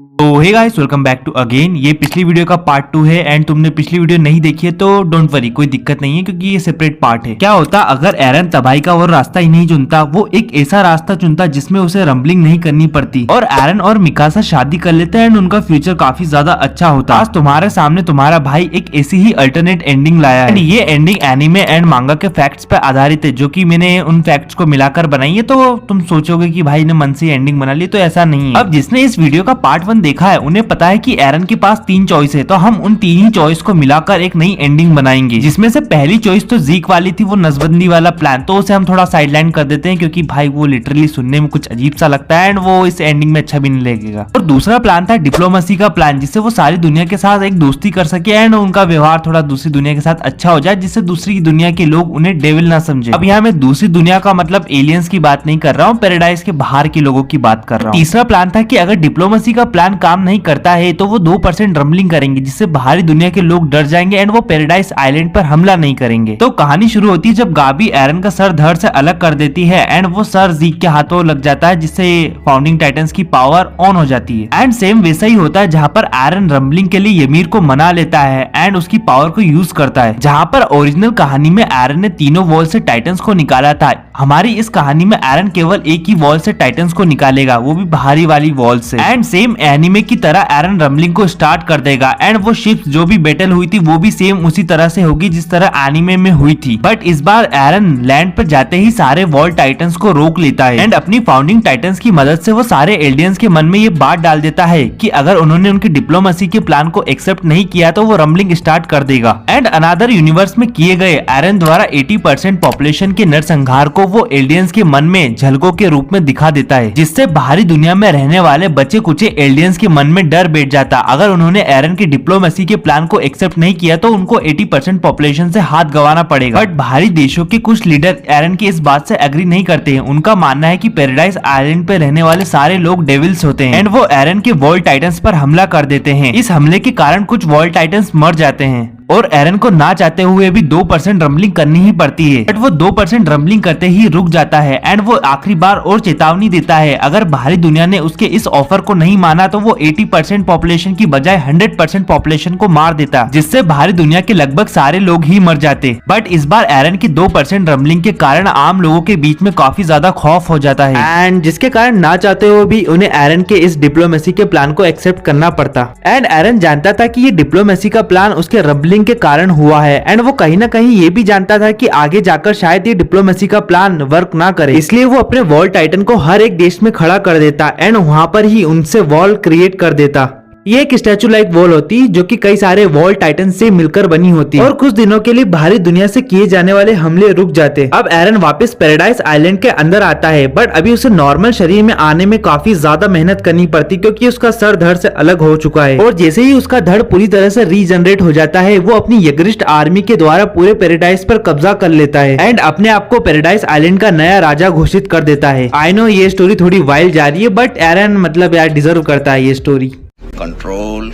तो hey guys, welcome back to again. ये पिछली वीडियो का पार्ट 2 है एंड तुमने पिछली वीडियो नहीं देखी है तो डोंट वरी, कोई दिक्कत नहीं है क्योंकि ये सेपरेट पार्ट है। क्या होता अगर एरन तबाही का वो रास्ता ही नहीं चुनता, वो एक ऐसा रास्ता चुनता जिसमें उसे रंबलिंग नहीं करनी पड़ती और एरन और मिकासा शादी कर लेते हैं एंड उनका फ्यूचर काफी ज्यादा अच्छा होता। आज तुम्हारे सामने तुम्हारा भाई एक ऐसी ही अल्टरनेट एंडिंग लाया है। ये एंडिंग एनिमे एंड मांगा के फैक्ट्स पे आधारित है, जो कि मैंने उन फैक्ट्स को मिलाकर बनाई है। तो तुम सोचोगे कि भाई ने मन से एंडिंग बना ली, तो ऐसा नहीं है। अब जिसने इस वीडियो का पार्ट 1 देखा है उन्हें पता है कि एरन के पास 3 चॉइस है, तो हम उन 3 ही चॉइस को मिलाकर एक नई एंडिंग बनाएंगे। जिसमें से पहली चॉइस तो जीक वाली थी, वो नसबंदी वाला प्लान, तो उसे हम थोड़ा साइडलाइन कर देते हैं क्योंकि भाई वो लिटरली सुनने में कुछ अजीब सा लगता है एंड वो इस एंडिंग में अच्छा भी नहीं लगेगा। और दूसरा प्लान था डिप्लोमेसी का प्लान, जिससे वो सारी दुनिया के साथ एक दोस्ती कर सके एंड उनका व्यवहार थोड़ा दूसरी दुनिया के साथ अच्छा हो जाए, जिससे दूसरी दुनिया के लोग उन्हें डेविल ना समझे। अब यहाँ मैं दूसरी दुनिया का मतलब एलियंस की बात नहीं कर रहा हूँ, पैराडाइज के बाहर के लोगों की बात कर रहा हूँ। तीसरा प्लान था कि अगर डिप्लोमेसी का प्लान काम नहीं करता है तो वो 2% रंबलिंग करेंगे, जिससे बाहरी दुनिया के लोग डर जाएंगे एंड वो पैराडाइज आइलैंड पर हमला नहीं करेंगे। तो कहानी शुरू होती है जब गाबी एरन का सर धड़ से अलग कर देती है एंड वो सर जीक के हाथों लग जाता है, जिससे फाउंडिंग टाइटंस की पावर ऑन हो जाती है। एंड सेम वैसा ही होता है जहाँ पर एरन रंबलिंग के लिए ymir को मना लेता है एंड उसकी पावर को यूज करता है। जहाँ पर ओरिजिनल कहानी में एरन ने तीनों वॉल से टाइटंस को निकाला था, हमारी इस कहानी में एरन केवल एक ही वॉल से टाइटंस को निकालेगा, वो भी बाहरी वाली वॉल से। एंड सेम एनिमे की तरह एरन रंबलिंग को स्टार्ट कर देगा एंड वो शिप्स जो भी बैटल हुई थी वो भी सेम उसी तरह से होगी जिस तरह एनिमे में हुई थी। बट इस बार एरन लैंड पर जाते ही सारे वॉल टाइटंस को रोक लेता है एंड अपनी फाउंडिंग टाइटंस की मदद से वो सारे एल्डियंस के मन में ये बात डाल देता है कि अगर उन्होंने उनकी डिप्लोमेसी के प्लान को एक्सेप्ट नहीं किया तो वो रंबलिंग स्टार्ट कर देगा। एंड अनदर यूनिवर्स में किए गए एरन द्वारा 80% पॉपुलेशन के नरसंहार को वो एल्डियंस के मन में झलकों के रूप में दिखा देता है, जिससे बाहरी दुनिया में रहने वाले बचे कुचे एल्डियंस के मन में डर बैठ जाता। अगर उन्होंने एरन की डिप्लोमेसी के प्लान को एक्सेप्ट नहीं किया तो उनको 80% पॉपुलेशन से हाथ गंवाना पड़ेगा। बट बाहरी देशों के कुछ लीडर एरन की इस बात से एग्री नहीं करते हैं। उनका मानना है कि पैराडाइज आइलैंड पे रहने वाले सारे लोग डेविल्स होते हैं एंड वो एरन के वॉल टाइटंस पर हमला कर देते हैं। इस हमले के कारण कुछ वॉल टाइटंस मर जाते हैं और एरन को ना चाहते हुए भी 2% रंबलिंग करनी ही पड़ती है। बट वो 2% रंबलिंग करते ही रुक जाता है एंड वो आखिरी बार और चेतावनी देता है, अगर बाहरी दुनिया ने उसके इस ऑफर को नहीं माना तो वो 80% पॉपुलेशन की बजाय 100% पॉपुलेशन को मार देता, जिससे बाहरी दुनिया के लगभग सारे लोग ही मर जाते। बट इस बार एरन की 2% रंबलिंग के कारण आम लोगों के बीच में काफी ज्यादा खौफ हो जाता है एंड जिसके कारण ना चाहते हुए भी उन्हें एरन के इस डिप्लोमेसी के प्लान को एक्सेप्ट करना पड़ता। एंड एरन जानता था कि ये डिप्लोमेसी का प्लान उसके रंबलिंग के कारण हुआ है एंड वो कहीं ना कहीं ये भी जानता था कि आगे जाकर शायद ये डिप्लोमेसी का प्लान वर्क ना करे, इसलिए वो अपने वॉल टाइटन को हर एक देश में खड़ा कर देता एंड वहां पर ही उनसे वॉल क्रिएट कर देता। ये एक स्टैचू लाइक वॉल होती जो कि कई सारे वॉल टाइटन से मिलकर बनी होती और कुछ दिनों के लिए बाहरी दुनिया से किए जाने वाले हमले रुक जाते। अब एरन वापस पैराडाइज आइलैंड के अंदर आता है, बट अभी उसे नॉर्मल शरीर में आने में काफी ज्यादा मेहनत करनी पड़ती क्योंकि उसका सर धड़ से अलग हो चुका है। और जैसे ही उसका धड़ पूरी तरह से रीजनरेट हो जाता है वो अपनी यग्रिस्ट आर्मी के द्वारा पूरे पैराडाइज पर कब्जा कर लेता है एंड अपने आप को पैराडाइज आइलैंड का नया राजा घोषित कर देता है। आई नो ये स्टोरी थोड़ी वाइल्ड जा रही है, बट एरन मतलब यार डिजर्व करता है ये story. Control.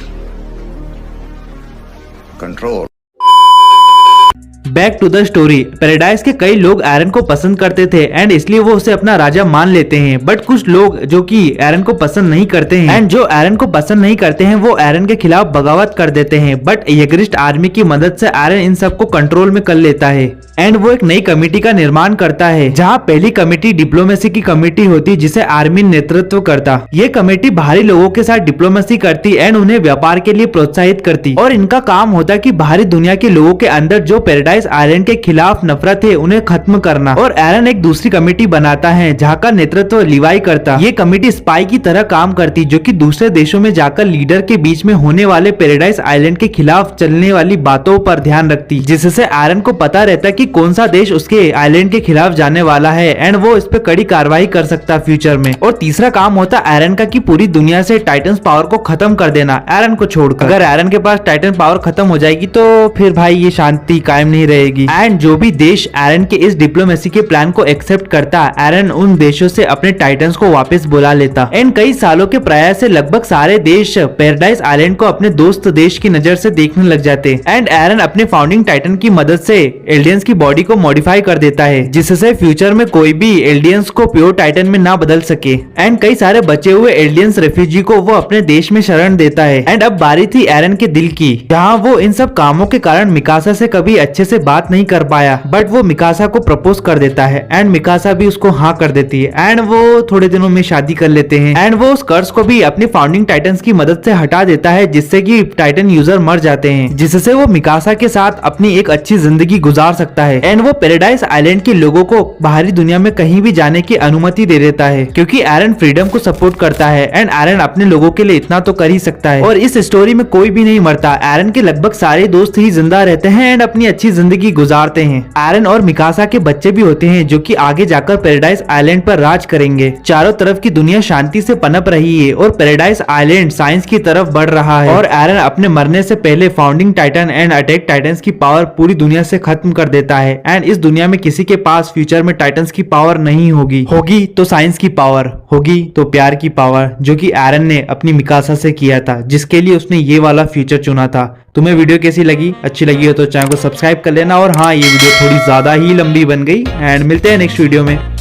Back to the story. Paradise के कई लोग एरन को पसंद करते थे एंड इसलिए वो उसे अपना राजा मान लेते हैं, बट कुछ लोग जो कि एरन को पसंद नहीं करते हैं एंड जो एरन को पसंद नहीं करते हैं वो एरन के खिलाफ बगावत कर देते हैं। बट यग्रिस्ट आर्मी की मदद से एरन इन सबको कंट्रोल में कर लेता है एंड वो एक नई कमेटी का निर्माण करता है, जहाँ पहली कमेटी डिप्लोमेसी की कमेटी होती जिसे आर्मी नेतृत्व करता। ये कमेटी बाहरी लोगों के साथ डिप्लोमेसी करती एंड उन्हें व्यापार के लिए प्रोत्साहित करती और इनका काम होता कि बाहरी दुनिया के लोगों के अंदर जो पैराडाइज आइलैंड के खिलाफ नफरत है उन्हें खत्म करना। और एरन एक दूसरी कमेटी बनाता है जहाँ का नेतृत्व लिवाई करता। ये कमेटी स्पाई की तरह काम करती जो कि दूसरे देशों में जाकर लीडर के बीच में होने वाले पैराडाइज आइलैंड के खिलाफ चलने वाली बातों पर ध्यान रखती, जिससे एरन को पता रहता कि कौन सा देश उसके आइलैंड के खिलाफ जाने वाला है एंड वो इस पे कड़ी कार्रवाई कर सकता फ्यूचर में। और तीसरा काम होता एरन का कि पूरी दुनिया से टाइटंस पावर को खत्म कर देना एरन को छोड़कर। अगर एरन के पास टाइटन पावर खत्म हो जाएगी तो फिर भाई ये शांति कायम नहीं रहेगी। एंड जो भी देश एरन के इस डिप्लोमेसी के प्लान को एक्सेप्ट करता, एरन उन देशों से अपने टाइटंस को वापस बुला लेता एंड कई सालों के प्रयास से लगभग सारे देश पैराडाइज आइलैंड को अपने दोस्त देश की नजर से देखने लग जाते एंड एरन अपने फाउंडिंग टाइटन की मदद से एलियंस की बॉडी को मॉडिफाई कर देता है जिससे फ्यूचर में कोई भी एलियंस को प्योर टाइटन में ना बदल सके। एंड कई सारे बचे हुए एलियंस रेफ्यूजी को वो अपने देश में शरण देता है। एंड अब बारी थी एरन के दिल की, जहाँ वो इन सब कामों के कारण मिकासा से कभी अच्छे से बात नहीं कर पाया, बट वो मिकासा को प्रपोज कर देता है एंड मिकासा भी उसको हाँ कर देती है एंड वो थोड़े दिनों में शादी कर लेते हैं। एंड वो उस कर्स को भी अपनी फाउंडिंग टाइटन्स की मदद से हटा देता है जिससे कि टाइटन यूजर मर जाते हैं, जिससे वो मिकासा के साथ अपनी एक अच्छी जिंदगी गुजार सकता है। एंड वो पैराडाइज आइलैंड के लोगों को बाहरी दुनिया में कहीं भी जाने की अनुमति दे देता है क्योंकि एरन फ्रीडम को सपोर्ट करता है एंड एरन अपने लोगों के लिए इतना तो कर ही सकता है। और इस स्टोरी में कोई भी नहीं मरता, एरन के लगभग सारे दोस्त ही जिंदा रहते हैं एंड अपनी अच्छी जिंदगी गुजारते हैं। एरन और मिकासा के बच्चे भी होते हैं जो कि आगे जाकर पैराडाइज आइलैंड पर राज करेंगे। चारों तरफ की दुनिया शांति से पनप रही है और पैराडाइज आइलैंड साइंस की तरफ बढ़ रहा है। और एरन अपने मरने से पहले founding Titan and attack titans की पावर पूरी दुनिया से खत्म कर देता है। एंड इस दुनिया में किसी के पास फ्यूचर में टाइटन्स की पावर नहीं होगी तो साइंस की पावर होगी, तो प्यार की पावर, जो कि एरन ने अपनी मिकासा से किया था, जिसके लिए उसने ये वाला फ्यूचर चुना था। तुम्हें वीडियो कैसी लगी? अच्छी लगी हो तो चैनल को सब्सक्राइब कर लेना। और हाँ, ये वीडियो थोड़ी ज्यादा ही लंबी बन गई एंड मिलते हैं नेक्स्ट वीडियो में।